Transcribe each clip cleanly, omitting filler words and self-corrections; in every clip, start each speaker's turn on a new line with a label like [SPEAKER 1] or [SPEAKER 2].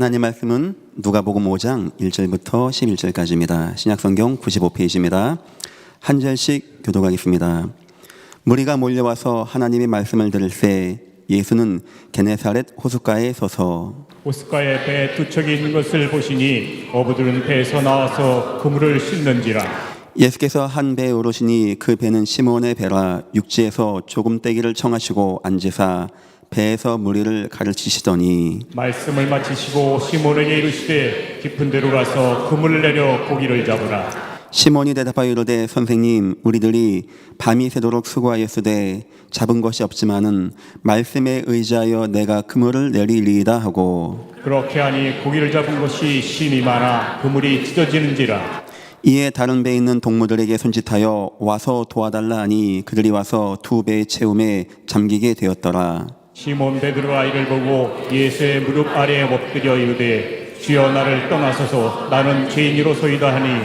[SPEAKER 1] 하나님 말씀은 누가복음 5장 1절부터 11절까지입니다. 신약성경 95페이지입니다. 한 절씩 교독하겠습니다. 무리가 몰려와서 하나님의 말씀을 들을새 예수는 게네사렛 호숫가에 서서
[SPEAKER 2] 호숫가에 배 두 척이 있는 것을 보시니 어부들은 배에서 나와서 그물을 씻는지라.
[SPEAKER 1] 예수께서 한 배에 오르시니 그 배는 시몬의 배라. 육지에서 조금 떼기를 청하시고 앉으사 배에서 무리를 가르치시더니
[SPEAKER 2] 말씀을 마치시고 시몬에게 이르시되 깊은 데로 가서 그물을 내려 고기를 잡으라.
[SPEAKER 1] 시몬이 대답하여 이르되 선생님, 우리들이 밤이 새도록 수고하였으되 잡은 것이 없지만은 말씀에 의지하여 내가 그물을 내리리이다 하고,
[SPEAKER 2] 그렇게 하니 고기를 잡은 것이 심히 많아 그물이 찢어지는지라.
[SPEAKER 1] 이에 다른 배에 있는 동무들에게 손짓하여 와서 도와달라 하니 그들이 와서 두 배의 채움에 잠기게 되었더라.
[SPEAKER 2] 시몬 베드로가 이를 보고 예수의 무릎 아래에 엎드려 이르되 주여 나를 떠나소서 나는 죄인이로소이다 하니,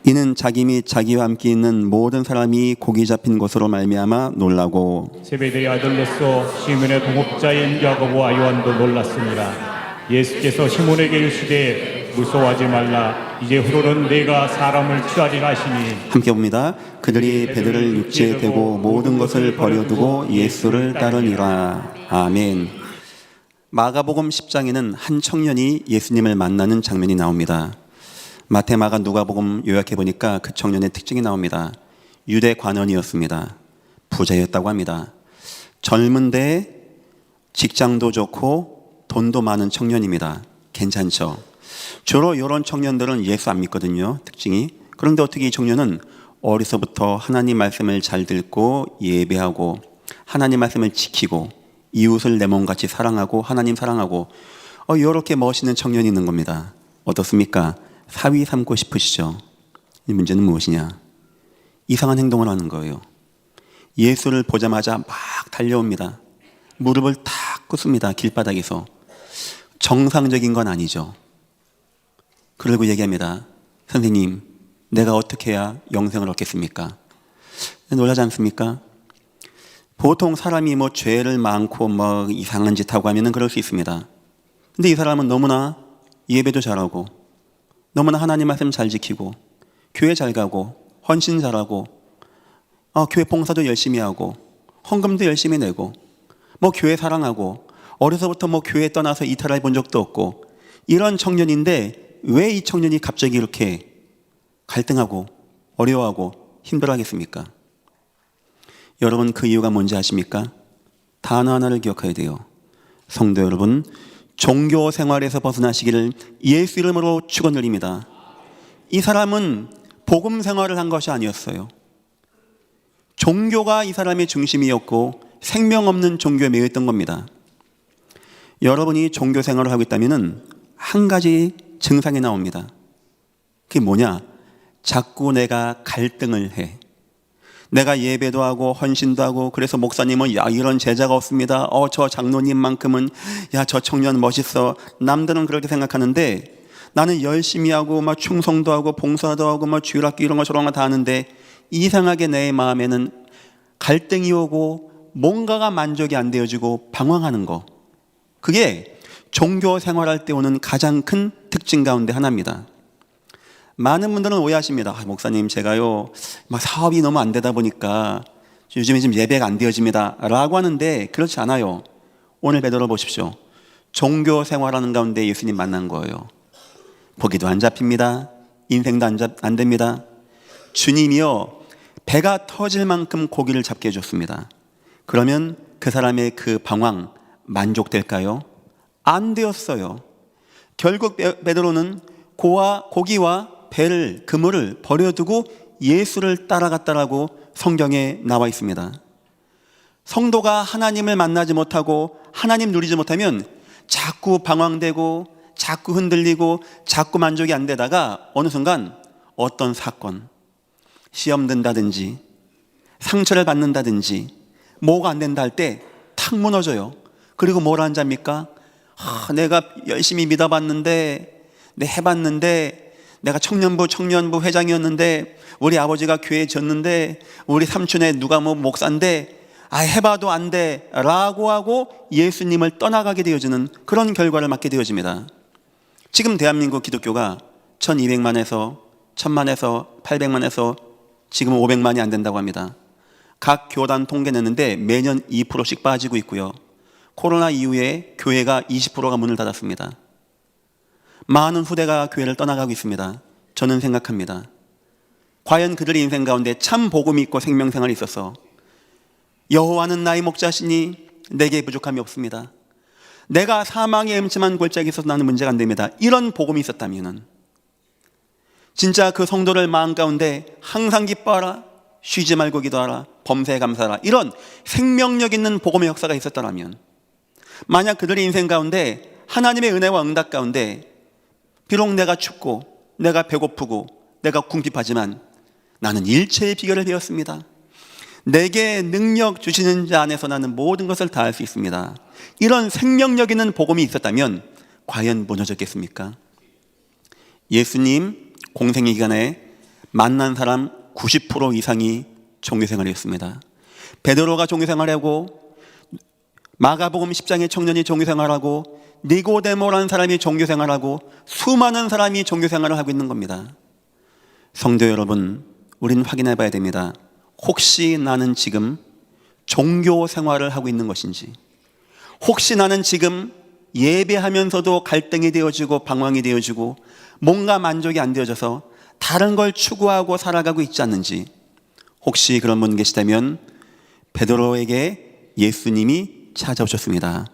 [SPEAKER 1] 이는 자기 및 자기와 함께 있는 모든 사람이 고기 잡힌 것으로 말미암아 놀라고,
[SPEAKER 2] 세베대의 아들로서 시몬의 동업자인 야고보와 요한도 놀랐습니다. 예수께서 시몬에게 이르시되 무서워하지 말라. 이제 후로는 내가 사람을 취하리라 하시니,
[SPEAKER 1] 함께 봅니다. 그들이 배들을 육지에 대고 모든 것을 버려두고 예수를 따르니라. 아멘. 마가복음 10장에는 한 청년이 예수님을 만나는 장면이 나옵니다. 마태, 마가, 누가복음 요약해 보니까 그 청년의 특징이 나옵니다. 유대 관원이었습니다. 부자였다고 합니다. 젊은데 직장도 좋고 돈도 많은 청년입니다. 괜찮죠? 주로 이런 청년들은 예수 안 믿거든요. 특징이. 그런데 어떻게 이 청년은 어려서부터 하나님 말씀을 잘 듣고 예배하고 하나님 말씀을 지키고 이웃을 내 몸같이 사랑하고 하나님 사랑하고 이렇게 멋있는 청년이 있는 겁니다. 어떻습니까? 사위 삼고 싶으시죠? 이 문제는 무엇이냐? 이상한 행동을 하는 거예요. 예수를 보자마자 막 달려옵니다. 무릎을 탁 꿇습니다. 길바닥에서. 정상적인 건 아니죠. 그리고 얘기합니다. 선생님, 내가 어떻게 해야 영생을 얻겠습니까? 놀라지 않습니까? 보통 사람이 죄를 많고 이상한 짓 하고 하면은 그럴 수 있습니다. 근데 이 사람은 너무나 예배도 잘하고 너무나 하나님 말씀 잘 지키고 교회 잘 가고 헌신 잘하고 교회 봉사도 열심히 하고 헌금도 열심히 내고 교회 사랑하고 어려서부터 교회 떠나서 이탈해 본 적도 없고 이런 청년인데 왜 이 청년이 갑자기 이렇게 갈등하고 어려워하고 힘들어하겠습니까? 여러분, 그 이유가 뭔지 아십니까? 단어 하나를 기억해야 돼요. 성도 여러분, 종교 생활에서 벗어나시기를 예수 이름으로 축원드립니다. 이 사람은 복음 생활을 한 것이 아니었어요. 종교가 이 사람의 중심이었고 생명 없는 종교에 매여 있던 겁니다. 여러분이 종교 생활을 하고 있다면 한 가지 증상이 나옵니다. 그게 뭐냐? 자꾸 내가 갈등을 해. 내가 예배도 하고 헌신도 하고 그래서 목사님은 이런 제자가 없습니다. 저 장로님만큼은 저 청년 멋있어. 남들은 그렇게 생각하는데 나는 열심히 하고 충성도 하고 봉사도 하고 주일학교 이런 거 저런 거 다 하는데 이상하게 내 마음에는 갈등이 오고 뭔가가 만족이 안 되어지고 방황하는 거. 그게 종교 생활할 때 오는 가장 큰 특징 가운데 하나입니다. 많은 분들은 오해하십니다. 목사님, 제가요 사업이 너무 안 되다 보니까 요즘에 지금 예배가 안 되어집니다 라고 하는데 그렇지 않아요. 오늘 되돌아 보십시오. 종교 생활하는 가운데 예수님 만난 거예요. 보기도 안 잡힙니다. 인생도 안 됩니다. 주님이요 배가 터질 만큼 고기를 잡게 해줬습니다. 그러면 그 사람의 그 방황 만족될까요? 안 되었어요. 결국 베드로는 고기와 배를, 그물을 버려두고 예수를 따라갔다라고 성경에 나와 있습니다. 성도가 하나님을 만나지 못하고 하나님 누리지 못하면 자꾸 방황되고 자꾸 흔들리고 자꾸 만족이 안 되다가 어느 순간 어떤 사건, 시험 든다든지 상처를 받는다든지 뭐가 안 된다 할 때 탁 무너져요. 그리고 뭘 앉합니까? 내가 열심히 믿어봤는데 해봤는데 내가 청년부 회장이었는데 우리 아버지가 교회 졌는데 우리 삼촌의 누가 목사인데 해봐도 안 돼 라고 하고 예수님을 떠나가게 되어지는 그런 결과를 맞게 되어집니다. 지금 대한민국 기독교가 1200만에서 1000만에서 800만에서 지금 500만이 안 된다고 합니다. 각 교단 통계 내는데 매년 2%씩 빠지고 있고요. 코로나 이후에 교회가 20%가 문을 닫았습니다. 많은 후대가 교회를 떠나가고 있습니다. 저는 생각합니다. 과연 그들의 인생 가운데 참 복음이 있고 생명생활이 있어서 여호와는 나의 목자시니 내게 부족함이 없습니다. 내가 사망의 음침한 골짜기에 있어서 나는 문제가 안 됩니다. 이런 복음이 있었다면 진짜 그 성도를 마음 가운데 항상 기뻐하라, 쉬지 말고 기도하라, 범사에 감사하라, 이런 생명력 있는 복음의 역사가 있었더라면, 만약 그들의 인생 가운데 하나님의 은혜와 응답 가운데 비록 내가 춥고 내가 배고프고 내가 궁핍하지만 나는 일체의 비결을 배웠습니다. 내게 능력 주시는 자 안에서 나는 모든 것을 다 할 수 있습니다. 이런 생명력 있는 복음이 있었다면 과연 무너졌겠습니까? 예수님 공생의 기간에 만난 사람 90% 이상이 종교생활이었습니다. 베드로가 종교생활하고, 마가복음 10장의 청년이 종교생활하고, 니고데모라는 사람이 종교생활하고, 수많은 사람이 종교생활을 하고 있는 겁니다. 성도 여러분, 우리는 확인해 봐야 됩니다. 혹시 나는 지금 종교생활을 하고 있는 것인지, 혹시 나는 지금 예배하면서도 갈등이 되어지고 방황이 되어지고 뭔가 만족이 안 되어져서 다른 걸 추구하고 살아가고 있지 않는지, 혹시 그런 분 계시다면 베드로에게 예수님이 찾아오셨습니다.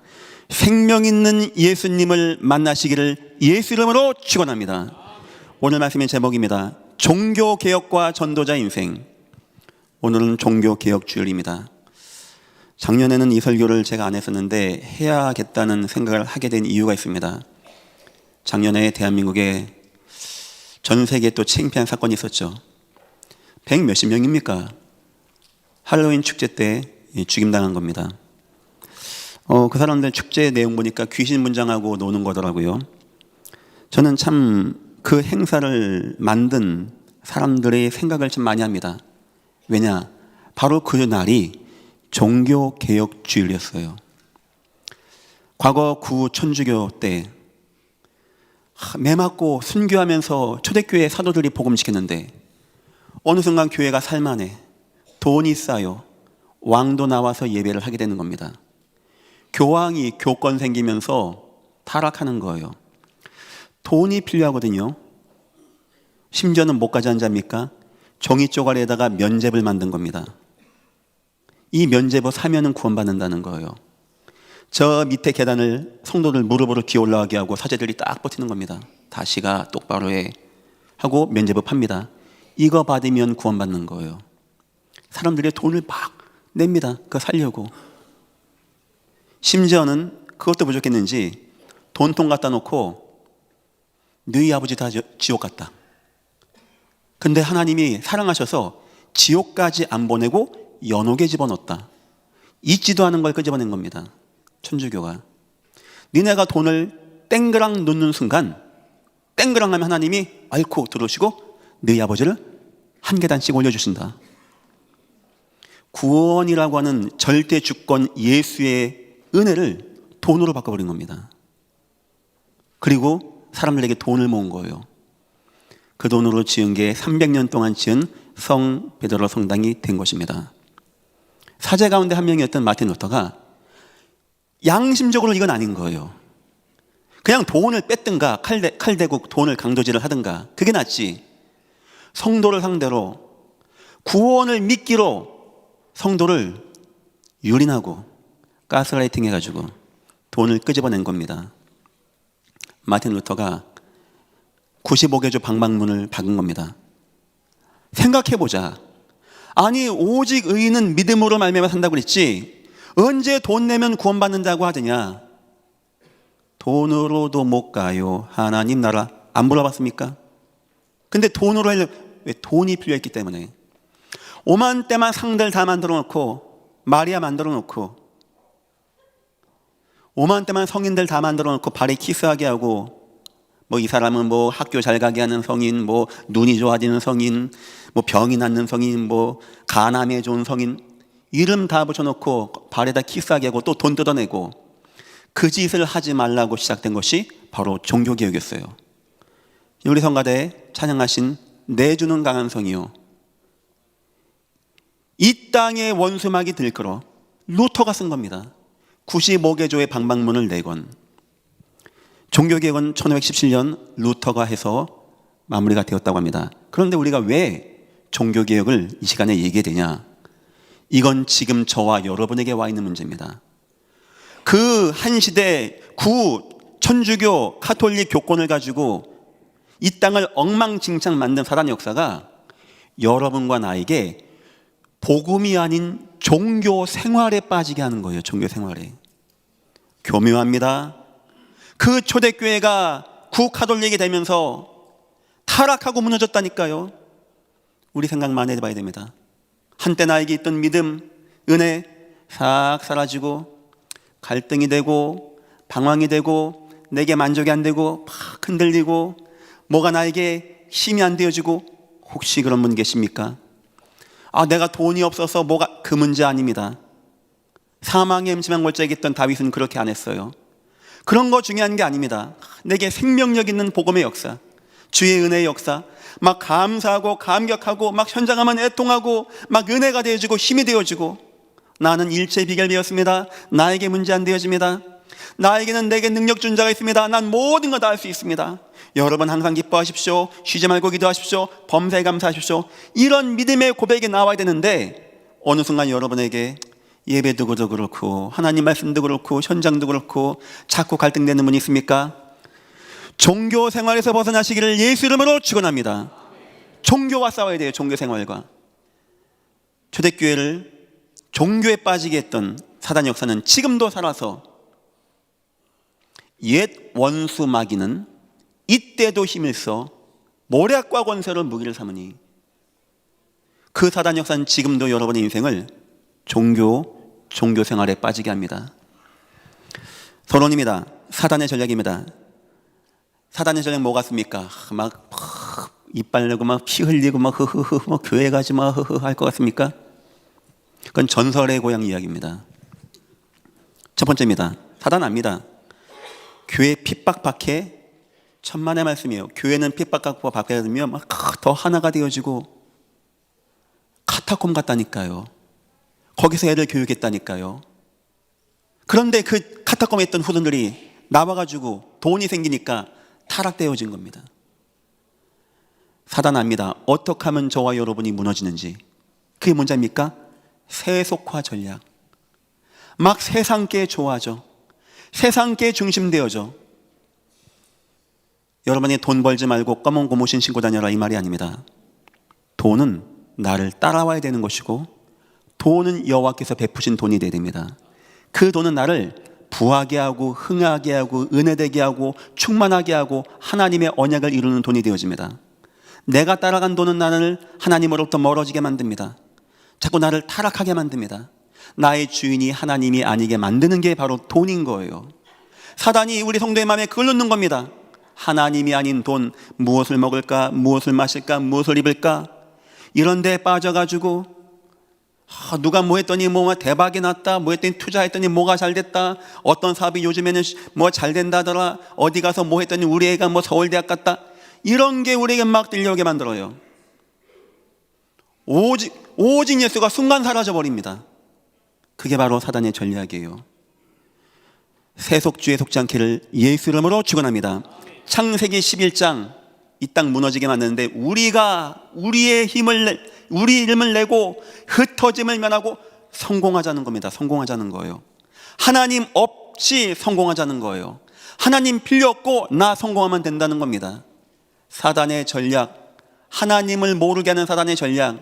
[SPEAKER 1] 생명 있는 예수님을 만나시기를 예수 이름으로 축원합니다. 오늘 말씀의 제목입니다. 종교개혁과 전도자 인생. 오늘은 종교개혁 주일입니다. 작년에는 이 설교를 제가 안 했었는데 해야겠다는 생각을 하게 된 이유가 있습니다. 작년에 대한민국에 전 세계에 또 창피한 사건이 있었죠. 100 몇십 명입니까? 할로윈 축제 때 죽임당한 겁니다. 그 사람들 축제 내용 보니까 귀신 문장하고 노는 거더라고요. 저는 참 그 행사를 만든 사람들의 생각을 참 많이 합니다. 왜냐? 바로 그 날이 종교개혁 주일이었어요. 과거 구천주교 때 매 맞고 순교하면서 초대교회 사도들이 복음시켰는데 어느 순간 교회가 살만해, 돈이 쌓여, 왕도 나와서 예배를 하게 되는 겁니다. 교황이 교권 생기면서 타락하는 거예요. 돈이 필요하거든요. 심지어는 뭐까지 한 자입니까? 종이 쪼가리에다가 면죄부를 만든 겁니다. 이 면죄부 사면은 구원받는다는 거예요. 저 밑에 계단을 성도들 무릎으로 기어 올라가게 하고 사제들이 딱 버티는 겁니다. 다시가 똑바로 해 하고 면죄부 팝니다. 이거 받으면 구원받는 거예요. 사람들이 돈을 막 냅니다. 그거 살려고. 심지어는 그것도 부족했는지 돈통 갖다 놓고 너희 아버지 다 지옥 갔다. 근데 하나님이 사랑하셔서 지옥까지 안 보내고 연옥에 집어넣었다. 잊지도 않은 걸 끄집어낸 겁니다. 천주교가. 니네가 돈을 땡그랑 놓는 순간, 땡그랑 하면 하나님이 앓고 들어오시고 너희 아버지를 한 계단씩 올려주신다. 구원이라고 하는 절대 주권 예수의 은혜를 돈으로 바꿔버린 겁니다. 그리고 사람들에게 돈을 모은 거예요. 그 돈으로 지은 게 300년 동안 지은 성 베드로 성당이 된 것입니다. 사제 가운데 한 명이었던 마틴 루터가 양심적으로 이건 아닌 거예요. 그냥 돈을 뺐든가 칼 대고 돈을 강도질을 하든가 그게 낫지. 성도를 상대로 구원을 미끼로 성도를 유린하고 가스라이팅 해가지고 돈을 끄집어낸 겁니다. 마틴 루터가 95개조 방방문을 박은 겁니다. 생각해보자. 아니 오직 의인은 믿음으로 말미암아 산다고 그랬지 언제 돈 내면 구원받는다고 하더냐. 돈으로도 못 가요 하나님 나라 안 물어봤습니까? 근데 돈으로 하려고, 왜? 돈이 필요했기 때문에. 오만때만 상들 다 만들어 놓고, 마리아 만들어 놓고, 오만때만 성인들 다 만들어 놓고 발에 키스하게 하고, 뭐 이 사람은 뭐 학교 잘 가게 하는 성인, 뭐 눈이 좋아지는 성인, 뭐 병이 낫는 성인, 뭐 간암에 좋은 성인, 이름 다 붙여놓고 발에다 키스하게 하고 또 돈 뜯어내고, 그 짓을 하지 말라고 시작된 것이 바로 종교개혁이었어요. 우리 성가대 찬양하신 내주는 강한 성이요, 이 땅의 원수막이 들끓어 루터가 쓴 겁니다. 95개조의 방방문을 내건. 종교개혁은 1517년 루터가 해서 마무리가 되었다고 합니다. 그런데 우리가 왜 종교개혁을 이 시간에 얘기해야 되냐? 이건 지금 저와 여러분에게 와 있는 문제입니다. 그 한 시대 천주교 카톨릭 교권을 가지고 이 땅을 엉망진창 만든 사단의 역사가 여러분과 나에게 복음이 아닌 종교 생활에 빠지게 하는 거예요. 종교 생활에. 교묘합니다. 그 초대교회가 구카톨릭이 되면서 타락하고 무너졌다니까요. 우리 생각 많이 해봐야 됩니다. 한때 나에게 있던 믿음, 은혜 싹 사라지고 갈등이 되고 방황이 되고 내게 만족이 안 되고 막 흔들리고 뭐가 나에게 힘이 안 되어지고. 혹시 그런 분 계십니까? 내가 돈이 없어서 뭐가, 그 문제 아닙니다. 사망의 음침한 골짜기에 있던 다윗은 그렇게 안 했어요. 그런 거 중요한 게 아닙니다. 내게 생명력 있는 복음의 역사, 주의 은혜의 역사, 막 감사하고 감격하고 막 현장하면 애통하고 막 은혜가 되어지고 힘이 되어지고. 나는 일체 비결되었습니다. 나에게 문제 안 되어집니다. 나에게는 내게 능력 준 자가 있습니다. 난 모든 거 다 할 수 있습니다. 여러분 항상 기뻐하십시오. 쉬지 말고 기도하십시오. 범사에 감사하십시오. 이런 믿음의 고백이 나와야 되는데 어느 순간 여러분에게 예배도 그렇고 하나님 말씀도 그렇고 현장도 그렇고 자꾸 갈등되는 분이 있습니까? 종교 생활에서 벗어나시기를 예수 이름으로 축원합니다. 종교와 싸워야 돼요. 종교 생활과. 초대교회를 종교에 빠지게 했던 사단 역사는 지금도 살아서 옛 원수 마귀는 이때도 힘을 써 모략과 권세로 무기를 삼으니 그 사단 역사는 지금도 여러분의 인생을 종교 생활에 빠지게 합니다. 서론입니다. 사단의 전략입니다. 사단의 전략 뭐 같습니까? 막 이빨 내고 막 피 흘리고 막 흐흐흐 뭐 교회 가지 마 흐흐 할 것 같습니까? 그건 전설의 고향 이야기입니다. 첫 번째입니다. 사단 압니다. 교회 핍박박해 천만의 말씀이에요. 교회는 핍박받고 박해되면 막 더 하나가 되어지고 카타콤 같다니까요. 거기서 애를 교육했다니까요. 그런데 그 카타콤에 있던 후손들이 나와가지고 돈이 생기니까 타락되어진 겁니다. 사단 압니다. 어떻게 하면 저와 여러분이 무너지는지. 그게 뭔지입니까? 세속화 전략. 막 세상께 좋아져. 세상께 중심되어져. 여러분이 돈 벌지 말고 검은 고무신 신고 다녀라 이 말이 아닙니다. 돈은 나를 따라와야 되는 것이고 돈은 여호와께서 베푸신 돈이 되어야 됩니다. 그 돈은 나를 부하게 하고 흥하게 하고 은혜되게 하고 충만하게 하고 하나님의 언약을 이루는 돈이 되어집니다. 내가 따라간 돈은 나를 하나님으로부터 멀어지게 만듭니다. 자꾸 나를 타락하게 만듭니다. 나의 주인이 하나님이 아니게 만드는 게 바로 돈인 거예요. 사단이 우리 성도의 마음에 그걸 넣는 겁니다. 하나님이 아닌 돈, 무엇을 먹을까, 무엇을 마실까, 무엇을 입을까, 이런 데 빠져가지고 누가 뭐 했더니 뭐 대박이 났다, 뭐 했더니 투자했더니 뭐가 잘 됐다, 어떤 사업이 요즘에는 뭐 잘 된다더라, 어디 가서 뭐 했더니 우리 애가 뭐 서울대학 갔다, 이런 게 우리에게 막 들려오게 만들어요. 오직 예수가 순간 사라져 버립니다. 그게 바로 사단의 전략이에요. 세속주의에 속지 않기를 예수 이름으로 축원합니다. 창세기 11장 이 땅 무너지게 만드는데 우리가 우리 이름을 내고 흩어짐을 면하고 성공하자는 겁니다. 성공하자는 거예요. 하나님 없이 성공하자는 거예요. 하나님 필요 없고 나 성공하면 된다는 겁니다. 사단의 전략, 하나님을 모르게 하는 사단의 전략.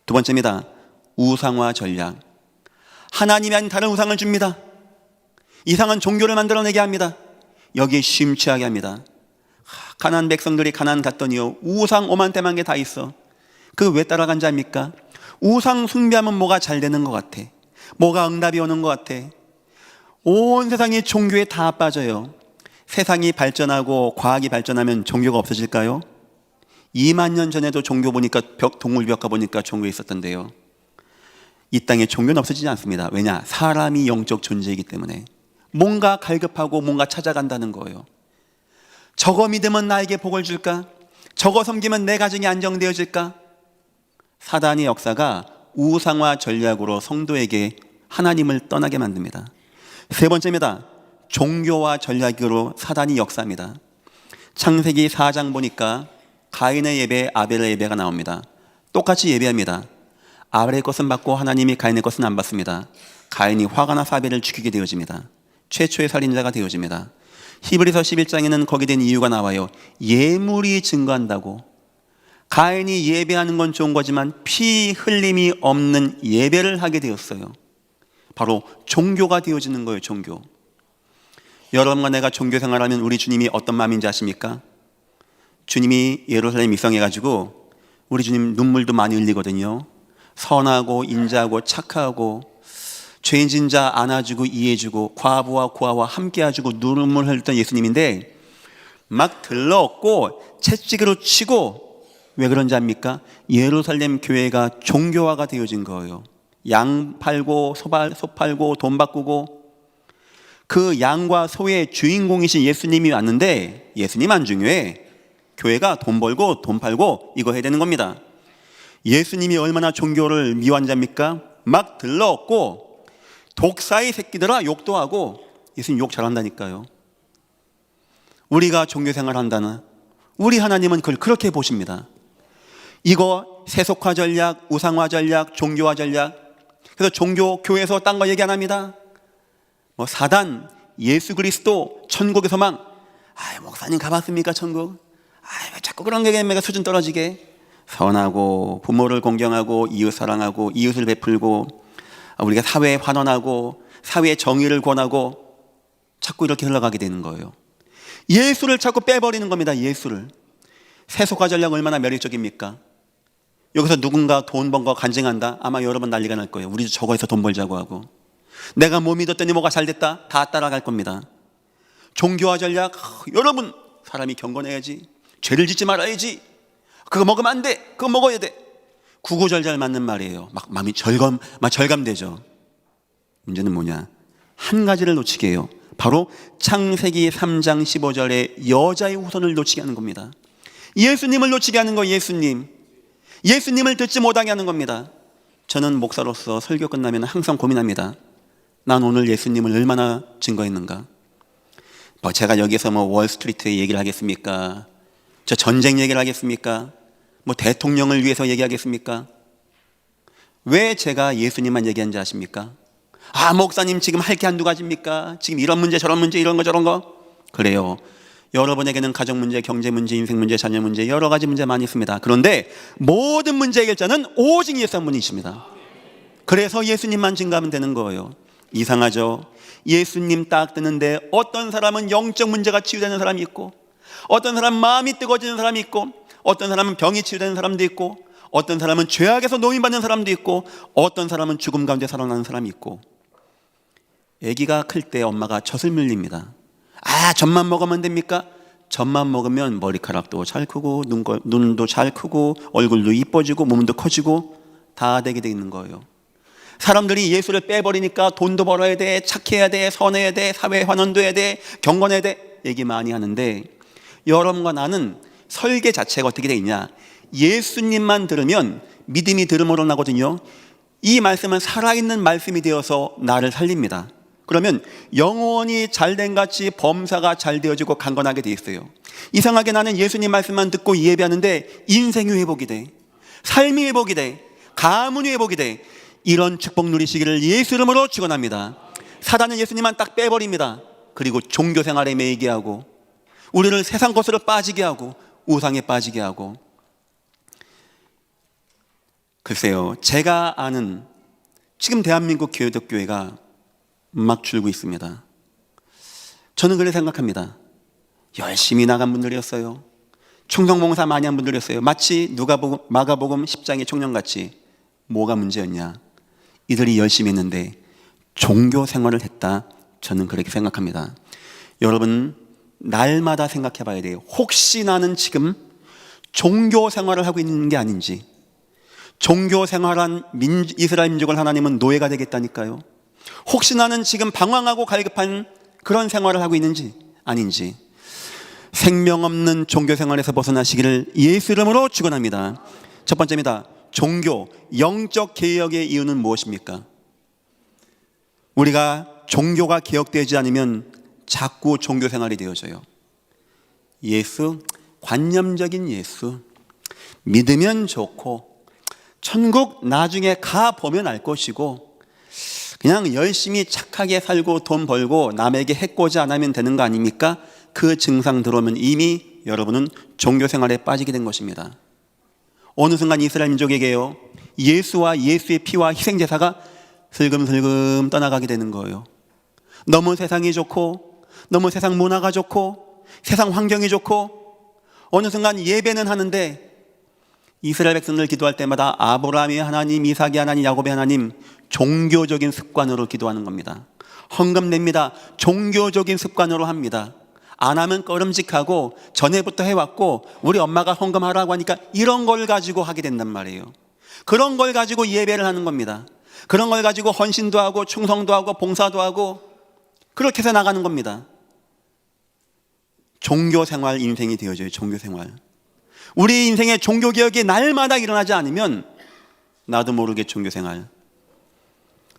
[SPEAKER 1] 두 번째입니다. 우상화 전략. 하나님이 아닌 다른 우상을 줍니다. 이상한 종교를 만들어내게 합니다. 여기에 심취하게 합니다. 가나안 백성들이 가나안 갔더니요, 우상 오만대만 게 다 있어. 그 왜 따라간지 압니까? 우상 숭배하면 뭐가 잘 되는 것 같아. 뭐가 응답이 오는 것 같아. 온 세상이 종교에 다 빠져요. 세상이 발전하고 과학이 발전하면 종교가 없어질까요? 2만 년 전에도 종교 보니까 동물벽화 보니까 종교 있었던데요. 이 땅에 종교는 없어지지 않습니다. 왜냐? 사람이 영적 존재이기 때문에 뭔가 갈급하고 뭔가 찾아간다는 거예요. 저거 믿으면 나에게 복을 줄까? 저거 섬기면 내 가정이 안정되어질까? 사단의 역사가 우상화 전략으로 성도에게 하나님을 떠나게 만듭니다. 세 번째입니다. 종교와 전략으로 사단이 역사합니다. 창세기 4장 보니까 가인의 예배, 아벨의 예배가 나옵니다. 똑같이 예배합니다. 아벨의 것은 받고 하나님이 가인의 것은 안 받습니다. 가인이 화가 나서 아벨을 죽이게 되어집니다. 최초의 살인자가 되어집니다. 히브리서 11장에는 거기에 대한 이유가 나와요. 예물이 증거한다고. 가인이 예배하는 건 좋은 거지만 피 흘림이 없는 예배를 하게 되었어요. 바로 종교가 되어지는 거예요. 종교. 여러분과 내가 종교 생활하면 우리 주님이 어떤 마음인지 아십니까? 주님이 예루살렘 입성해가지고 우리 주님 눈물도 많이 흘리거든요. 선하고 인자하고 착하고 죄인 진자 안아주고 이해해주고 과부와 고아와 함께 해주고 눈물 흘렸던 예수님인데 막 들러엎고 채찍으로 치고 왜 그런지 압니까? 예루살렘 교회가 종교화가 되어진 거예요. 양 팔고 소 팔고 돈 바꾸고 그 양과 소의 주인공이신 예수님이 왔는데 예수님 안 중요해. 교회가 돈 벌고 돈 팔고 이거 해야 되는 겁니다. 예수님이 얼마나 종교를 미워한 자입니까? 막 들러엎고 독사의 새끼들아 욕도 하고 예수님 욕 잘한다니까요. 우리가 종교생활 한다는 우리 하나님은 그걸 그렇게 보십니다. 이거 세속화 전략, 우상화 전략, 종교화 전략. 그래서 종교, 교회에서 딴 거 얘기 안 합니다. 뭐 사단, 예수 그리스도, 천국의 소망. 목사님 가봤습니까 천국? 왜 자꾸 그런 얘기하면 수준 떨어지게. 선하고 부모를 공경하고 이웃 사랑하고 이웃을 베풀고 우리가 사회에 환원하고 사회의 정의를 권하고 자꾸 이렇게 흘러가게 되는 거예요. 예수를 자꾸 빼버리는 겁니다. 예수를. 세속화 전략 얼마나 매력적입니까? 여기서 누군가 돈 번 거 간증한다? 아마 여러 번 난리가 날 거예요. 우리도 저거에서 돈 벌자고 하고 내가 뭐 믿었더니 뭐가 잘 됐다? 다 따라갈 겁니다. 종교화 전략 여러분 사람이 경건해야지. 죄를 짓지 말아야지. 그거 먹으면 안 돼. 그거 먹어야 돼. 구구절절 맞는 말이에요. 막 마음이 절감되죠. 문제는 뭐냐? 한 가지를 놓치게 해요. 바로 창세기 3장 15절에 여자의 후손을 놓치게 하는 겁니다. 예수님을 놓치게 하는 거예요. 예수님을 듣지 못하게 하는 겁니다. 저는 목사로서 설교 끝나면 항상 고민합니다. 난 오늘 예수님을 얼마나 증거했는가? 제가 여기서 월스트리트의 얘기를 하겠습니까? 저 전쟁 얘기를 하겠습니까? 대통령을 위해서 얘기하겠습니까? 왜 제가 예수님만 얘기하는지 아십니까? 목사님 지금 할 게 한두 가지입니까? 지금 이런 문제 저런 문제 이런 거 저런 거? 그래요. 여러분에게는 가정 문제, 경제 문제, 인생 문제, 자녀 문제 여러 가지 문제 많이 있습니다. 그런데 모든 문제 해결자는 오직 예수 한 분이십니다. 그래서 예수님만 증거하면 되는 거예요. 이상하죠? 예수님 딱 뜨는데 어떤 사람은 영적 문제가 치유되는 사람이 있고 어떤 사람은 마음이 뜨거워지는 사람이 있고 어떤 사람은 병이 치유되는 사람도 있고 어떤 사람은 죄악에서 노인받는 사람도 있고 어떤 사람은 죽음 가운데 살아나는 사람이 있고 아기가 클 때 엄마가 젖을 물립니다. 젖만 먹으면 됩니까? 젖만 먹으면 머리카락도 잘 크고 눈도 잘 크고 얼굴도 이뻐지고 몸도 커지고 다 되게 돼 있는 거예요. 사람들이 예수를 빼버리니까 돈도 벌어야 돼, 착해야 돼, 선해야 돼, 사회 환원도 해야 돼, 경건해야 돼 얘기 많이 하는데 여러분과 나는 설계 자체가 어떻게 돼 있냐? 예수님만 들으면 믿음이 들음으로 나거든요. 이 말씀은 살아있는 말씀이 되어서 나를 살립니다. 그러면 영혼이 잘된 같이 범사가 잘 되어지고 강건하게 돼 있어요. 이상하게 나는 예수님 말씀만 듣고 예배하는데 인생이 회복이 돼, 삶이 회복이 돼, 가문이 회복이 돼. 이런 축복 누리시기를 예수 이름으로 축원합니다. 사단은 예수님만 딱 빼버립니다. 그리고 종교 생활에 매이게 하고 우리를 세상 것으로 빠지게 하고 우상에 빠지게 하고. 글쎄요, 제가 아는 지금 대한민국 기독교회가 막 줄고 있습니다. 저는 그렇게 생각합니다. 열심히 나간 분들이었어요. 충성봉사 많이 한 분들이었어요. 마치 마가복음 10장의 청년같이. 뭐가 문제였냐? 이들이 열심히 했는데 종교 생활을 했다. 저는 그렇게 생각합니다. 여러분 날마다 생각해 봐야 돼요. 혹시 나는 지금 종교 생활을 하고 있는 게 아닌지. 종교 생활한 이스라엘 민족을 하나님은 노예가 되겠다니까요. 혹시 나는 지금 방황하고 갈급한 그런 생활을 하고 있는지 아닌지. 생명 없는 종교 생활에서 벗어나시기를 예수 이름으로 축원합니다. 첫 번째입니다. 종교, 영적 개혁의 이유는 무엇입니까? 우리가 종교가 개혁되지 않으면 자꾸 종교 생활이 되어져요. 예수, 관념적인 예수, 믿으면 좋고 천국 나중에 가보면 알 것이고 그냥 열심히 착하게 살고 돈 벌고 남에게 해코지 안 하면 되는 거 아닙니까? 그 증상 들어오면 이미 여러분은 종교 생활에 빠지게 된 것입니다. 어느 순간 이스라엘 민족에게요, 예수와 예수의 피와 희생제사가 슬금슬금 떠나가게 되는 거예요. 너무 세상이 좋고 너무 세상 문화가 좋고 세상 환경이 좋고 어느 순간 예배는 하는데 이스라엘 백성들 기도할 때마다 아브라함의 하나님, 이삭의 하나님, 야곱의 하나님, 종교적인 습관으로 기도하는 겁니다. 헌금 냅니다. 종교적인 습관으로 합니다. 안 하면 꺼름직하고 전에부터 해왔고 우리 엄마가 헌금하라고 하니까 이런 걸 가지고 하게 된단 말이에요. 그런 걸 가지고 예배를 하는 겁니다. 그런 걸 가지고 헌신도 하고 충성도 하고 봉사도 하고 그렇게 해서 나가는 겁니다. 종교생활 인생이 되어져요. 종교생활. 우리 인생에 종교개혁이 날마다 일어나지 않으면 나도 모르게 종교생활.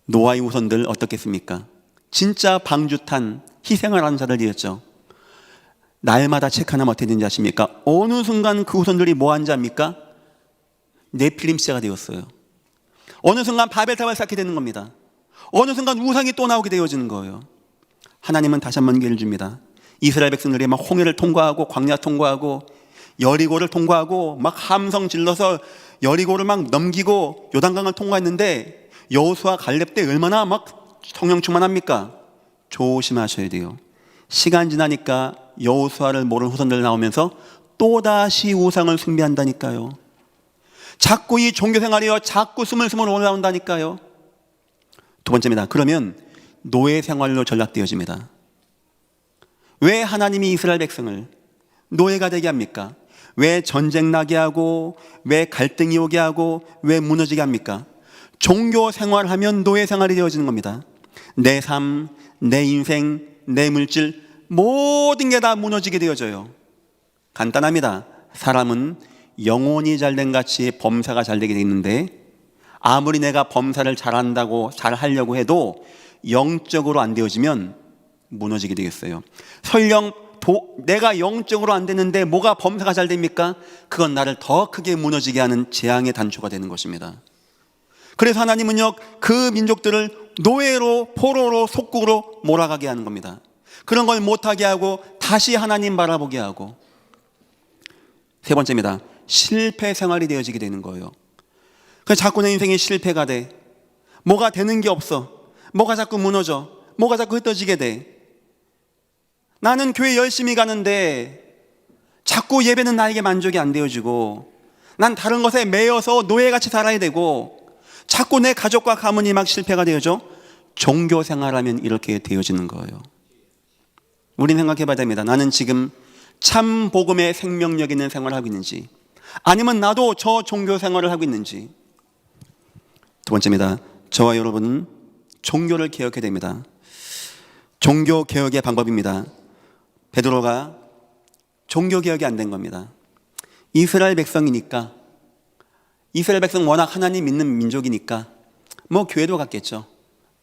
[SPEAKER 1] 노아의 후손들 어떻겠습니까? 진짜 방주탄 희생을 하는 자들이었죠. 날마다 책 하나면 어떻게 되는지 아십니까? 어느 순간 그 후손들이 뭐 하는지 압니까? 네필림 시대가 되었어요. 어느 순간 바벨탑을 쌓게 되는 겁니다. 어느 순간 우상이 또 나오게 되어지는 거예요. 하나님은 다시 한번 기회를 줍니다. 이스라엘 백성들이 막 홍해를 통과하고 광야 통과하고 여리고를 통과하고 막 함성 질러서 여리고를 막 넘기고 요단강을 통과했는데 여호수아 갈렙 때 얼마나 막 성령 충만합니까? 조심하셔야 돼요. 시간 지나니까 여호수아를 모르는 후손들 나오면서 또다시 우상을 숭배한다니까요. 자꾸 이 종교생활이요, 자꾸 스물스물 올라온다니까요. 두 번째입니다. 그러면 노예 생활로 전락되어집니다. 왜 하나님이 이스라엘 백성을 노예가 되게 합니까? 왜 전쟁 나게 하고 왜 갈등이 오게 하고 왜 무너지게 합니까? 종교 생활하면 노예 생활이 되어지는 겁니다. 내 삶, 내 인생, 내 물질 모든 게 다 무너지게 되어져요. 간단합니다. 사람은 영혼이 잘된 같이 범사가 잘되게 되어 있는데 아무리 내가 범사를 잘한다고 잘하려고 해도 영적으로 안 되어지면 무너지게 되겠어요. 설령 내가 영적으로 안 되는데 뭐가 범사가 잘 됩니까? 그건 나를 더 크게 무너지게 하는 재앙의 단초가 되는 것입니다. 그래서 하나님은요, 그 민족들을 노예로, 포로로, 속국으로 몰아가게 하는 겁니다. 그런 걸 못하게 하고 다시 하나님 바라보게 하고. 세 번째입니다. 실패 생활이 되어지게 되는 거예요. 그래서 자꾸 내 인생이 실패가 돼. 뭐가 되는 게 없어. 뭐가 자꾸 무너져. 뭐가 자꾸 흩어지게 돼. 나는 교회 열심히 가는데 자꾸 예배는 나에게 만족이 안 되어지고 난 다른 것에 매여서 노예같이 살아야 되고 자꾸 내 가족과 가문이 막 실패가 되어져. 종교 생활하면 이렇게 되어지는 거예요. 우린 생각해 봐야 됩니다. 나는 지금 참 복음의 생명력 있는 생활을 하고 있는지 아니면 나도 저 종교 생활을 하고 있는지. 두 번째입니다. 저와 여러분은 종교를 개혁해야 됩니다. 종교 개혁의 방법입니다. 베드로가 종교 개혁이 안 된 겁니다. 이스라엘 백성이니까, 이스라엘 백성 워낙 하나님 믿는 민족이니까 뭐 교회도 갔겠죠.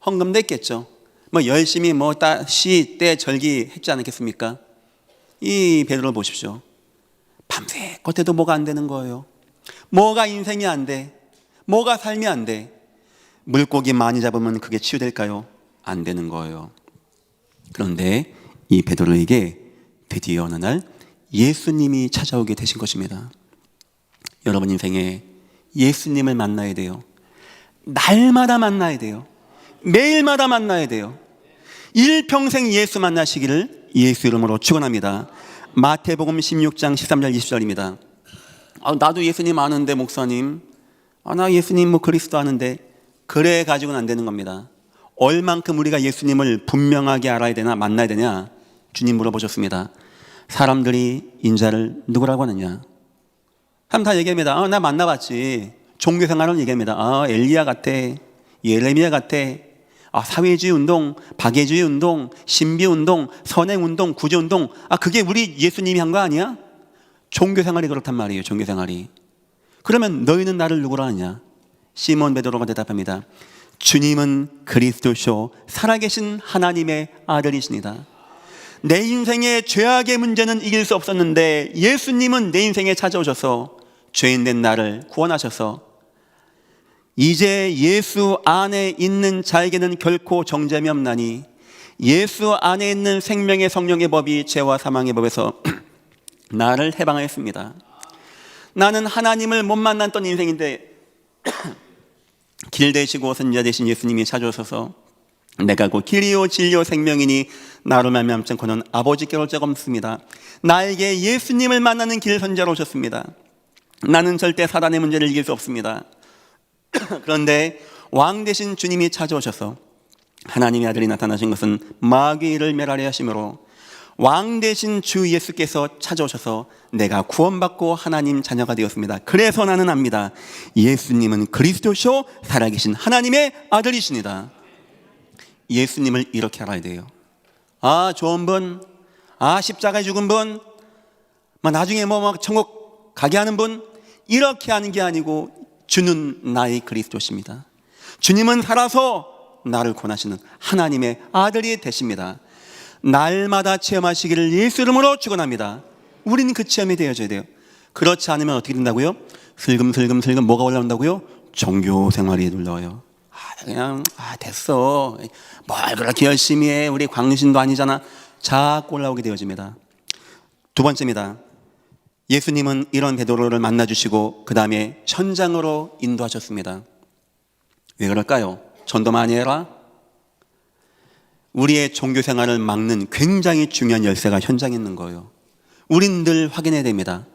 [SPEAKER 1] 헌금도 했겠죠. 뭐 열심히 뭐 시, 때, 절기 했지 않겠습니까? 이 베드로를 보십시오. 밤새 겉에도 뭐가 안 되는 거예요. 뭐가 인생이 안 돼. 뭐가 삶이 안 돼. 물고기 많이 잡으면 그게 치유될까요? 안 되는 거예요. 그런데 이 베드로에게 드디어 어느 날 예수님이 찾아오게 되신 것입니다. 여러분 인생에 예수님을 만나야 돼요. 날마다 만나야 돼요. 매일마다 만나야 돼요. 일평생 예수 만나시기를 예수 이름으로 축원합니다. 마태복음 16장 13절 20절입니다. 나도 예수님 아는데 목사님, 나 예수님 뭐 그리스도 아는데, 그래 가지고는 안 되는 겁니다. 얼만큼 우리가 예수님을 분명하게 알아야 되나, 만나야 되냐? 주님 물어보셨습니다. 사람들이 인자를 누구라고 하느냐? 사람 다 얘기합니다. 나 만나봤지. 종교생활은 얘기합니다. 엘리야 같아, 예레미야 같아, 사회주의 운동, 박애주의 운동, 신비 운동, 선행 운동, 구제 운동, 그게 우리 예수님이 한 거 아니야? 종교 생활이 그렇단 말이에요. 종교 생활이. 그러면 너희는 나를 누구라 하냐? 시몬 베드로가 대답합니다. 주님은 그리스도시요 살아계신 하나님의 아들이십니다. 내 인생의 죄악의 문제는 이길 수 없었는데 예수님은 내 인생에 찾아오셔서 죄인된 나를 구원하셔서 이제 예수 안에 있는 자에게는 결코 정죄함이 없나니 예수 안에 있는 생명의 성령의 법이 죄와 사망의 법에서 나를 해방하였습니다. 나는 하나님을 못 만났던 인생인데 길 되시고 선지자 되신 예수님이 찾아오셔서 내가 곧 길이요 진리요 생명이니 나로 말미암지 않고는 아버지께로 올 자가 없습니다. 나에게 예수님을 만나는 길 선지자로 오셨습니다. 나는 절대 사단의 문제를 이길 수 없습니다. 그런데 왕 되신 주님이 찾아오셔서 하나님의 아들이 나타나신 것은 마귀를 멸하려 하심으로 왕 되신 주 예수께서 찾아오셔서 내가 구원받고 하나님 자녀가 되었습니다. 그래서 나는 압니다. 예수님은 그리스도시요 살아계신 하나님의 아들이십니다. 예수님을 이렇게 알아야 돼요. 좋은 분, 십자가에 죽은 분, 나중에 천국 가게 하는 분, 이렇게 하는 게 아니고 주는 나의 그리스도십니다. 주님은 살아서 나를 구원하시는 하나님의 아들이 되십니다. 날마다 체험하시기를 예수 이름으로 축원합니다. 우리는 그 체험이 되어져야 돼요. 그렇지 않으면 어떻게 된다고요? 슬금슬금 뭐가 올라온다고요? 종교 생활이 올라와요. 그냥 됐어, 뭘 그렇게 열심히 해, 우리 광신도 아니잖아, 자꾸 올라오게 되어집니다. 두 번째입니다. 예수님은 이런 베드로를 만나주시고 그 다음에 현장으로 인도하셨습니다. 왜 그럴까요? 전도 많이 해라. 우리의 종교 생활을 막는 굉장히 중요한 열쇠가 현장에 있는 거예요. 우린 늘 확인해야 됩니다.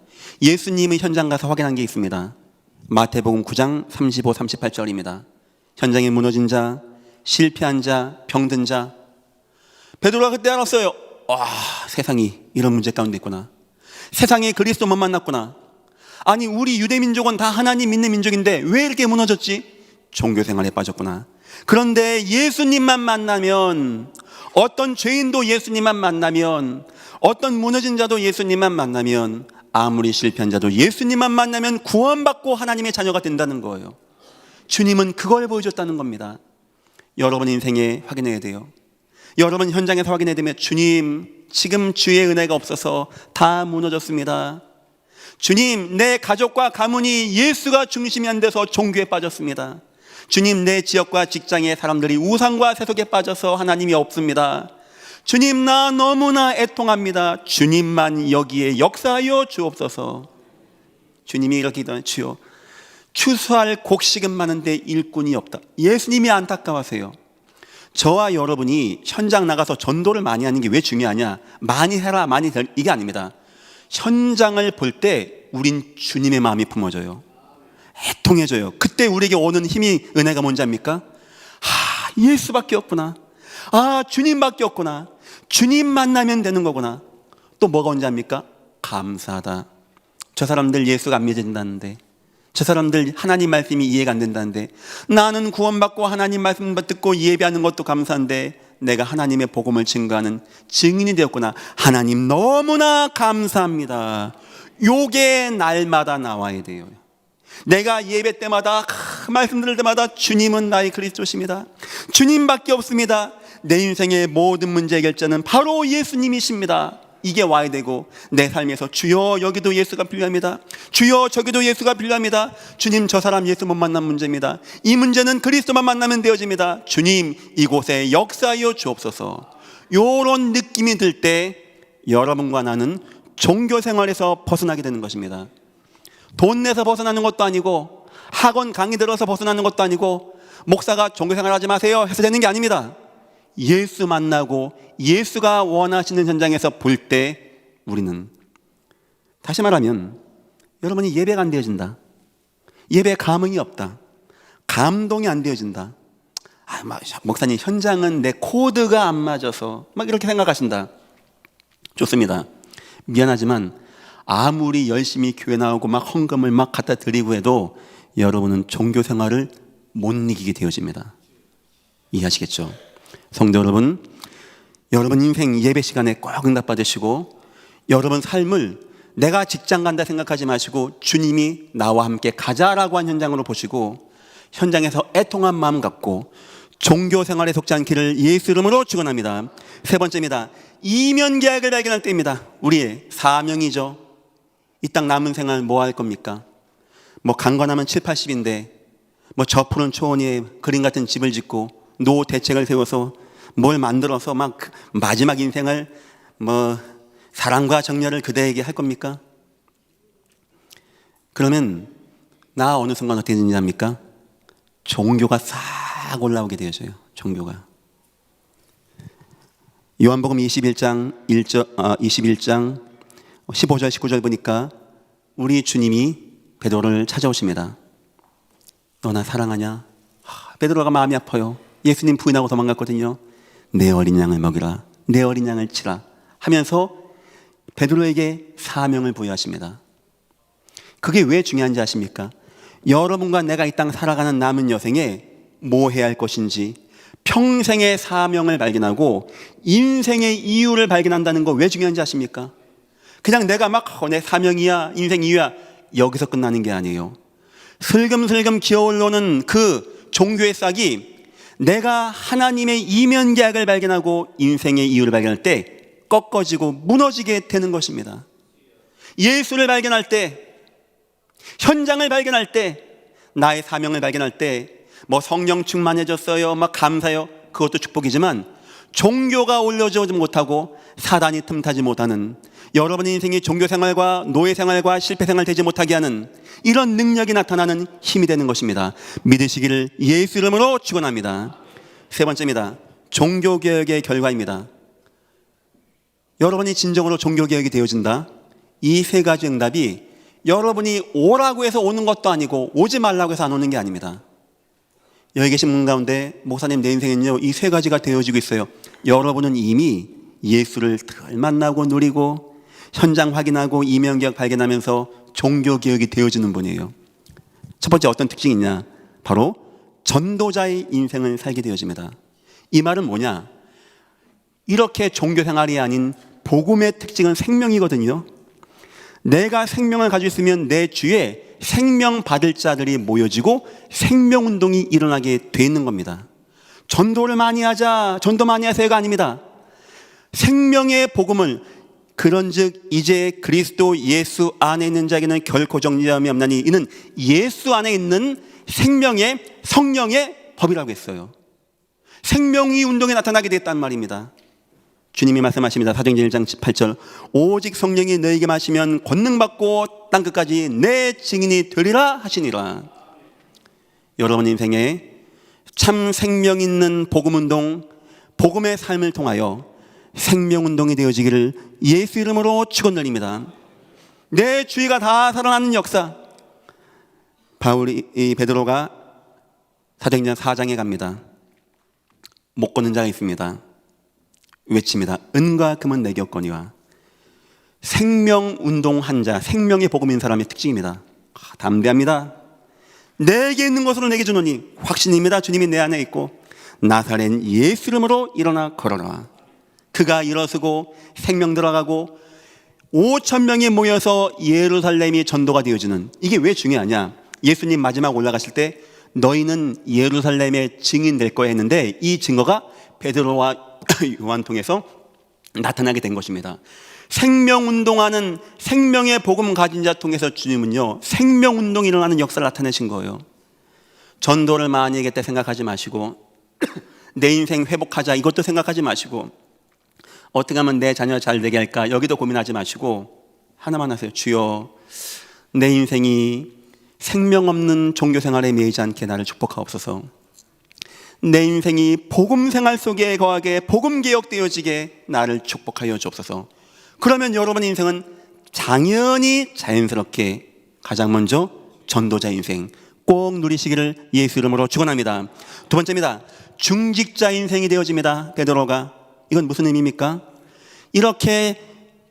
[SPEAKER 1] 예수님의 현장 가서 확인한 게 있습니다. 마태복음 9장 35, 38절입니다. 현장에 무너진 자, 실패한 자, 병든 자. 베드로가 그때 알았어요. 세상이 이런 문제 가운데 있구나. 세상에 그리스도만 만났구나. 아니, 우리 유대민족은 다 하나님 믿는 민족인데 왜 이렇게 무너졌지? 종교생활에 빠졌구나. 그런데 예수님만 만나면, 어떤 죄인도 예수님만 만나면, 어떤 무너진 자도 예수님만 만나면, 아무리 실패한 자도 예수님만 만나면 구원받고 하나님의 자녀가 된다는 거예요. 주님은 그걸 보여줬다는 겁니다. 여러분 인생에 확인해야 돼요. 여러분 현장에서 확인해야 되면, 주님, 지금 주의 은혜가 없어서 다 무너졌습니다. 주님, 내 가족과 가문이 예수가 중심이 안 돼서 종교에 빠졌습니다. 주님, 내 지역과 직장의 사람들이 우상과 세속에 빠져서 하나님이 없습니다. 주님, 나 너무나 애통합니다. 주님만 여기에 역사하여 주옵소서. 주님이 이렇게 기도하는, 주여, 추수할 곡식은 많은데 일꾼이 없다. 예수님이 안타까워하세요. 저와 여러분이 현장 나가서 전도를 많이 하는 게 왜 중요하냐? 많이 해라, 많이 될, 이게 아닙니다. 현장을 볼 때 우린 주님의 마음이 품어져요. 애통해져요. 그때 우리에게 오는 힘이, 은혜가 뭔지 압니까? 예수밖에 없구나. 주님밖에 없구나. 주님 만나면 되는 거구나. 또 뭐가 온지 압니까? 감사하다. 저 사람들 예수가 안 믿어진다는데, 저 사람들 하나님 말씀이 이해가 안 된다는데, 나는 구원받고 하나님 말씀 듣고 예배하는 것도 감사한데 내가 하나님의 복음을 증거하는 증인이 되었구나. 하나님 너무나 감사합니다. 요게 날마다 나와야 돼요. 내가 예배 때마다, 말씀 들을 때마다 주님은 나의 그리스도십니다. 주님밖에 없습니다. 내 인생의 모든 문제 해결자는 바로 예수님이십니다. 이게 와야 되고, 내 삶에서 주여 여기도 예수가 필요합니다. 주여 저기도 예수가 필요합니다. 주님, 저 사람 예수 못 만난 문제입니다. 이 문제는 그리스도만 만나면 되어집니다. 주님, 이곳에 역사하여 주옵소서. 요런 느낌이 들 때 여러분과 나는 종교 생활에서 벗어나게 되는 것입니다. 돈 내서 벗어나는 것도 아니고, 학원 강의 들어서 벗어나는 것도 아니고, 목사가 종교 생활 하지 마세요 해서 되는 게 아닙니다. 예수 만나고 예수가 원하시는 현장에서 볼 때 우리는, 다시 말하면 여러분이 예배가 안 되어진다, 예배 감흥이 없다, 감동이 안 되어진다, 목사님 현장은 내 코드가 안 맞아서 막 이렇게 생각하신다. 좋습니다. 미안하지만 아무리 열심히 교회 나오고 막 헌금을 막 갖다 드리고 해도 여러분은 종교 생활을 못 이기게 되어집니다. 이해하시겠죠? 성도 여러분, 여러분 인생 예배 시간에 꼭 응답받으시고 여러분 삶을 내가 직장 간다 생각하지 마시고 주님이 나와 함께 가자라고 한 현장으로 보시고 현장에서 애통한 마음 갖고 종교 생활에 속지 않기를 예수 이름으로 축원합니다. 세 번째입니다. 이면 계약을 발견할 때입니다. 우리의 사명이죠. 이 땅 남은 생활 뭐 할 겁니까? 뭐 강건하면 7, 80인데 뭐 저 푸른 초원에 그림 같은 집을 짓고 노후 대책을 세워서 뭘 만들어서 막 마지막 인생을 뭐 사랑과 정열을 그대에게 할 겁니까? 그러면 나 어느 순간 어떻게 되느냐입니까? 종교가 싹 올라오게 되어져요. 종교가. 요한복음 21장 15절 19절 보니까 우리 주님이 베드로를 찾아오십니다. 너 나 사랑하냐? 베드로가 마음이 아파요. 예수님 부인하고 도망갔거든요. 내 어린 양을 먹이라, 내 어린 양을 치라 하면서 베드로에게 사명을 부여하십니다. 그게 왜 중요한지 아십니까? 여러분과 내가 이 땅 살아가는 남은 여생에 뭐 해야 할 것인지 평생의 사명을 발견하고 인생의 이유를 발견한다는 거 왜 중요한지 아십니까? 그냥 내가 막 내 사명이야, 인생 이유야, 여기서 끝나는 게 아니에요. 슬금슬금 기어올라오는 그 종교의 싹이 내가 하나님의 이면 계약을 발견하고 인생의 이유를 발견할 때 꺾어지고 무너지게 되는 것입니다. 예수를 발견할 때, 현장을 발견할 때, 나의 사명을 발견할 때 뭐 성령 충만해졌어요, 막 감사해요. 그것도 축복이지만 종교가 올려주지 못하고 사단이 틈타지 못하는, 여러분의 인생이 종교생활과 노예생활과 실패생활 되지 못하게 하는 이런 능력이 나타나는 힘이 되는 것입니다. 믿으시기를 예수 이름으로 축원합니다. 세 번째입니다. 종교개혁의 결과입니다. 여러분이 진정으로 종교개혁이 되어진다, 이 세 가지 응답이 여러분이 오라고 해서 오는 것도 아니고 오지 말라고 해서 안 오는 게 아닙니다. 여기 계신 분 가운데 목사님 내 인생은요 이 세 가지가 되어지고 있어요. 여러분은 이미 예수를 덜 만나고 누리고 현장 확인하고 이면개혁 발견하면서 종교개혁이 되어지는 분이에요. 첫 번째 어떤 특징이 있냐? 바로 전도자의 인생을 살게 되어집니다. 이 말은 뭐냐? 이렇게 종교생활이 아닌 복음의 특징은 생명이거든요. 내가 생명을 가지고 있으면 내 주위에 생명 받을 자들이 모여지고 생명운동이 일어나게 돼 있는 겁니다. 전도를 많이 하자, 전도 많이 하세요가 아닙니다. 생명의 복음을, 그런즉 이제 그리스도 예수 안에 있는 자에게는 결코 정죄함이 없나니 이는 예수 안에 있는 생명의 성령의 법이라고 했어요. 생명이 운동에 나타나게 됐단 말입니다. 주님이 말씀하십니다. 사도행전 1장 18절 오직 성령이 너에게 마시면 권능받고 땅끝까지 내 증인이 되리라 하시니라. 여러분 인생에 참 생명 있는 복음운동, 복음의 삶을 통하여 생명운동이 되어지기를 예수 이름으로 축원드립니다. 내 주위가 다 살아나는 역사. 베드로가 사도행전 4장에 갑니다. 못 걷는 자가 있습니다. 외칩니다. 은과 금은 내게 없거니와. 생명운동한 자, 생명의 복음인 사람의 특징입니다. 담대합니다. 내게 있는 것으로 내게 주노니 확신입니다. 주님이 내 안에 있고 나사렛 예수 이름으로 일어나 걸어라. 그가 일어서고 생명 들어가고 5,000명이 모여서 예루살렘이 전도가 되어지는, 이게 왜 중요하냐? 예수님 마지막 올라가실 때 너희는 예루살렘의 증인 될 거야 했는데 이 증거가 베드로와 요한 통해서 나타나게 된 것입니다. 생명운동하는 생명의 복음 가진 자 통해서 주님은요 생명운동이 일어나는 역사를 나타내신 거예요. 전도를 많이 하겠다 생각하지 마시고 내 인생 회복하자 이것도 생각하지 마시고 어떻게 하면 내 자녀 잘 되게 할까 여기도 고민하지 마시고 하나만 하세요. 주여 내 인생이 생명 없는 종교생활에 매이지 않게 나를 축복하옵소서. 내 인생이 복음생활 속에 거하게 복음개혁되어지게 나를 축복하여 주옵소서. 그러면 여러분의 인생은 당연히 자연스럽게 가장 먼저 전도자 인생 꼭 누리시기를 예수 이름으로 축원합니다. 두 번째입니다. 중직자 인생이 되어집니다. 베드로가. 이건 무슨 의미입니까? 이렇게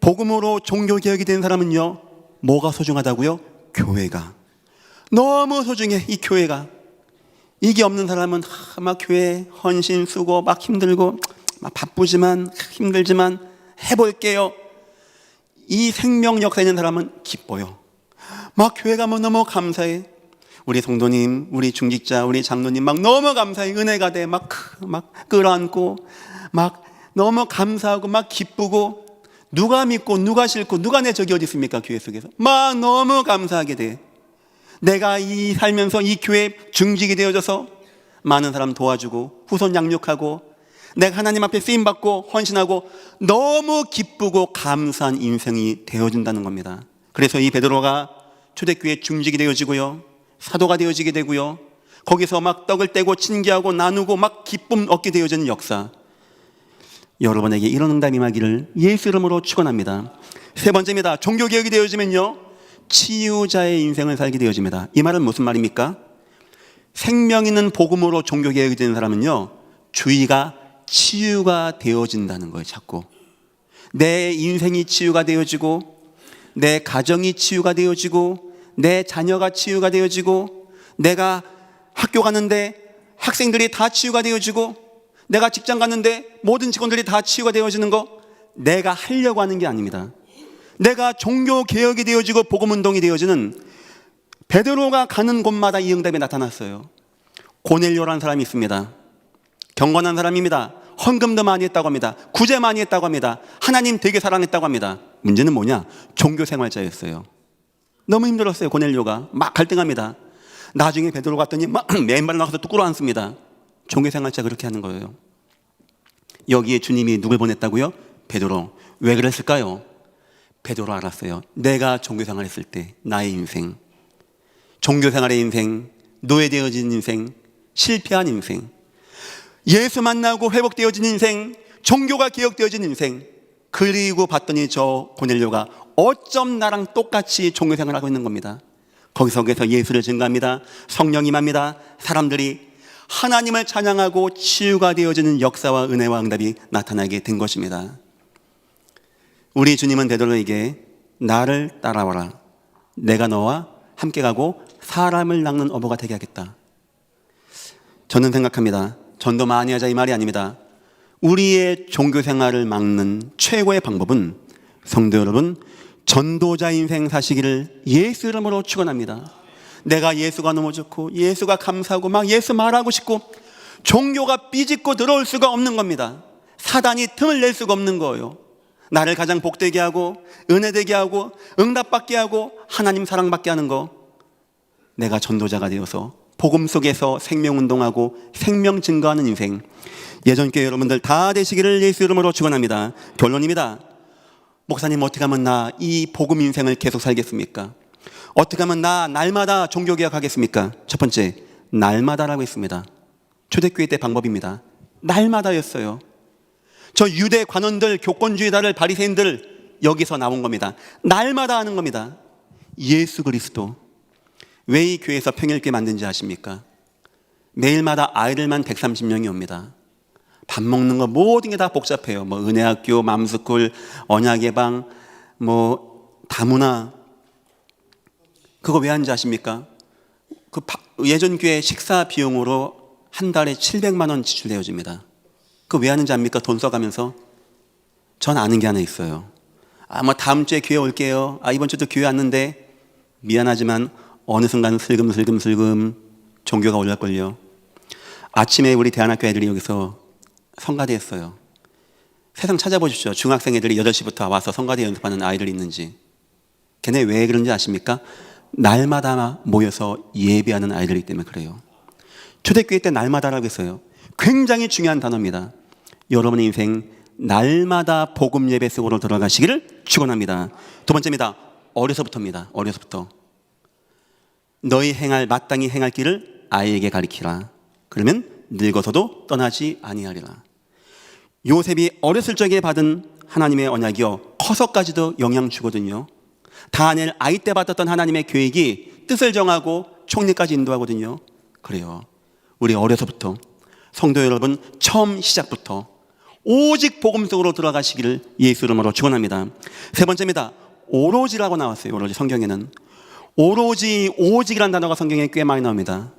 [SPEAKER 1] 복음으로 종교개혁이 된 사람은요 뭐가 소중하다고요? 교회가 너무 소중해. 이 교회가 이게 없는 사람은 막 교회 헌신 쓰고 막 힘들고 막 바쁘지만 힘들지만 해볼게요. 이 생명 역사 있는 사람은 기뻐요. 막 교회 가면 너무 감사해. 우리 성도님, 우리 중직자, 우리 장로님 막 너무 감사해. 은혜가 돼. 막 끌어안고 막 너무 감사하고 막 기쁘고, 누가 믿고 누가 싫고 누가 내 적이 어디 있습니까? 교회 속에서 막 너무 감사하게 돼. 내가 이 살면서 이 교회 중직이 되어져서 많은 사람 도와주고 후손 양육하고 내가 하나님 앞에 쓰임받고 헌신하고 너무 기쁘고 감사한 인생이 되어진다는 겁니다. 그래서 이 베드로가 초대교회 중직이 되어지고요, 사도가 되어지게 되고요, 거기서 막 떡을 떼고 친기하고 나누고 막 기쁨 얻게 되어지는 역사, 여러분에게 이런 응답이 임하기를 예수 이름으로 축원합니다. 세 번째입니다. 종교개혁이 되어지면요, 치유자의 인생을 살게 되어집니다. 이 말은 무슨 말입니까? 생명 있는 복음으로 종교개혁이 되는 사람은요, 주의가 치유가 되어진다는 거예요. 자꾸 내 인생이 치유가 되어지고, 내 가정이 치유가 되어지고, 내 자녀가 치유가 되어지고, 내가 학교 가는데 학생들이 다 치유가 되어지고, 내가 직장 갔는데 모든 직원들이 다 치유가 되어지는 거, 내가 하려고 하는 게 아닙니다. 내가 종교개혁이 되어지고 복음운동이 되어지는, 베드로가 가는 곳마다 이 응답이 나타났어요. 고넬료라는 사람이 있습니다. 경건한 사람입니다. 헌금도 많이 했다고 합니다. 구제 많이 했다고 합니다. 하나님 되게 사랑했다고 합니다. 문제는 뭐냐? 종교생활자였어요. 너무 힘들었어요. 고넬료가 막 갈등합니다. 나중에 베드로 갔더니 막 맨발 나가서 또 꿇어앉습니다. 종교생활자 그렇게 하는 거예요. 여기에 주님이 누굴 보냈다고요? 베드로. 왜 그랬을까요? 베드로 알았어요. 내가 종교생활 했을 때 나의 인생, 종교생활의 인생, 노예되어진 인생, 실패한 인생, 예수 만나고 회복되어진 인생, 종교가 개혁되어진 인생, 그리고 봤더니 저 고넬료가 어쩜 나랑 똑같이 종교생활을 하고 있는 겁니다. 거기서 예수를 증거합니다. 성령 임합니다. 사람들이 하나님을 찬양하고 치유가 되어지는 역사와 은혜와 응답이 나타나게 된 것입니다. 우리 주님은 베드로에게 나를 따라와라, 내가 너와 함께 가고 사람을 낚는 어부가 되게 하겠다. 저는 생각합니다. 전도 많이 하자 이 말이 아닙니다. 우리의 종교생활을 막는 최고의 방법은, 성도 여러분, 전도자 인생 사시기를 예수 이름으로 축원합니다. 내가 예수가 너무 좋고 예수가 감사하고 막 예수 말하고 싶고, 종교가 삐짓고 들어올 수가 없는 겁니다. 사단이 틈을 낼 수가 없는 거예요. 나를 가장 복되게 하고 은혜되게 하고 응답받게 하고 하나님 사랑받게 하는 거, 내가 전도자가 되어서 복음 속에서 생명운동하고 생명 증거하는 인생, 예전 교회 여러분들 다 되시기를 예수 이름으로 축원합니다. 결론입니다. 목사님, 어떻게 하면 나 이 복음 인생을 계속 살겠습니까? 어떻게 하면 나 날마다 종교개혁하겠습니까? 첫 번째, 날마다라고 했습니다. 초대교회 때 방법입니다. 날마다였어요. 저 유대 관원들, 교권주의자들, 바리새인들, 여기서 나온 겁니다. 날마다 하는 겁니다. 예수 그리스도. 왜 이 교회에서 평일교회 만든지 아십니까? 매일마다 아이들만 130명이 옵니다. 밥 먹는 거 모든 게 다 복잡해요. 뭐 은혜학교, 맘스쿨, 언약예방, 뭐 다문화. 그거 왜 하는지 아십니까? 예전 교회 식사 비용으로 한 달에 700만 원 지출되어집니다. 그거 왜 하는지 압니까? 돈 써가면서. 전 아는 게 하나 있어요. 뭐 다음 주에 교회 올게요. 이번 주도 교회 왔는데 미안하지만 어느 순간 슬금슬금 종교가 올랄걸요. 아침에 우리 대안학교 애들이 여기서 성가대 했어요. 세상 찾아보십시오. 중학생 애들이 8시부터 와서 성가대 연습하는 아이들이 있는지. 걔네 왜 그런지 아십니까? 날마다 모여서 예배하는 아이들이기 때문에 그래요. 초대교회 때 날마다라고 했어요. 굉장히 중요한 단어입니다. 여러분의 인생 날마다 복음 예배 속으로 들어가시기를 축원합니다. 두 번째입니다. 어려서부터입니다. 어려서부터. 너희 마땅히 행할 길을 아이에게 가리키라. 그러면 늙어서도 떠나지 아니하리라. 요셉이 어렸을 적에 받은 하나님의 언약이요, 커서까지도 영향 주거든요. 다니엘 아이 때 받았던 하나님의 계획이 뜻을 정하고 총리까지 인도하거든요. 그래요. 우리 어려서부터, 성도 여러분, 처음 시작부터 오직 복음 속으로 들어가시기를 예수 이름으로 축원합니다. 세 번째입니다. 오로지라고 나왔어요. 오로지. 성경에는 오로지, 오직이라는 단어가 성경에 꽤 많이 나옵니다.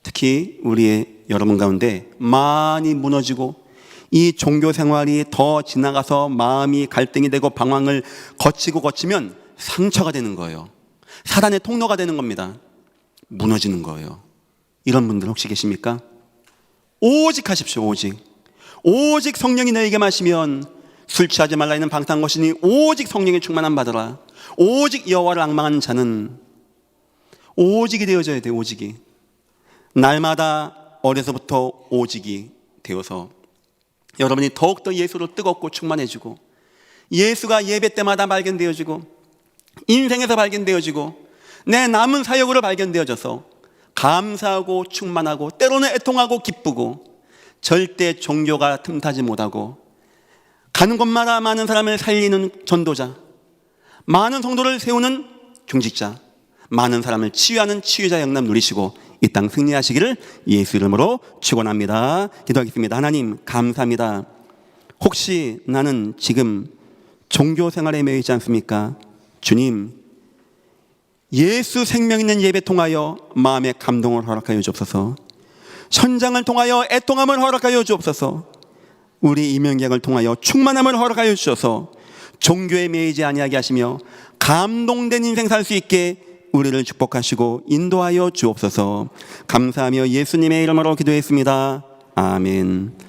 [SPEAKER 1] 특히 우리의 여러분 가운데 많이 무너지고 이 종교 생활이 더 지나가서 마음이 갈등이 되고 방황을 거치면 상처가 되는 거예요. 사단의 통로가 되는 겁니다. 무너지는 거예요. 이런 분들 혹시 계십니까? 오직 하십시오. 오직 성령이 너에게 마시면 술 취하지 말라 있는 방탕한 것이니 오직 성령의 충만함 받으라. 오직 여호와를 앙망하는 자는 오직이 되어져야 돼요. 오직이. 날마다 어려서부터 오직이 되어서 여러분이 더욱더 예수로 뜨겁고 충만해지고 예수가 예배 때마다 발견되어지고 인생에서 발견되어지고 내 남은 사역으로 발견되어져서 감사하고 충만하고 때로는 애통하고 기쁘고 절대 종교가 틈타지 못하고 가는 곳마다 많은 사람을 살리는 전도자, 많은 성도를 세우는 중직자, 많은 사람을 치유하는 치유자 영남 누리시고 이 땅 승리하시기를 예수 이름으로 축원합니다. 기도하겠습니다. 하나님 감사합니다. 혹시 나는 지금 종교 생활에 매여 있지 않습니까? 주님, 예수 생명 있는 예배 통하여 마음의 감동을 허락하여 주옵소서. 현장을 통하여 애통함을 허락하여 주옵소서. 우리 이명객을 통하여 충만함을 허락하여 주셔서 종교에 매이지 아니하게 하시며 감동된 인생 살 수 있게 우리를 축복하시고 인도하여 주옵소서. 감사하며 예수님의 이름으로 기도했습니다. 아멘.